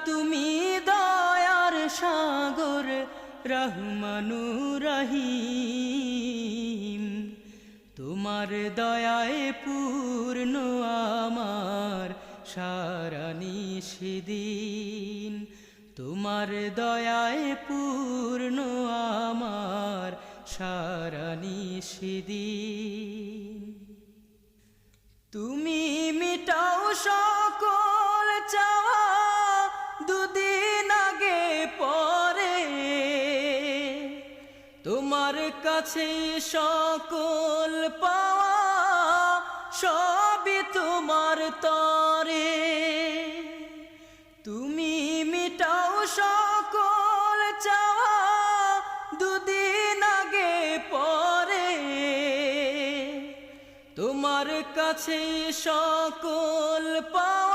তুমি দয়ার সাগর রহমানুর রহিম, তোমার দয়ায় পূর্ণ আমার সারা নিশিদিন, তোমার দয়ায় পূর্ণ আমার সারা নিশিদিন। তুমি মিটাও সকল চাওয়া দুদিন আগে পরে, তোমার কাছে সকল পাওয়া সবই তোমার তরে। তুমি মিটাও সকল চাওয়া দুদিন আগে পরে, তোমার কাছে সকল পাওয়া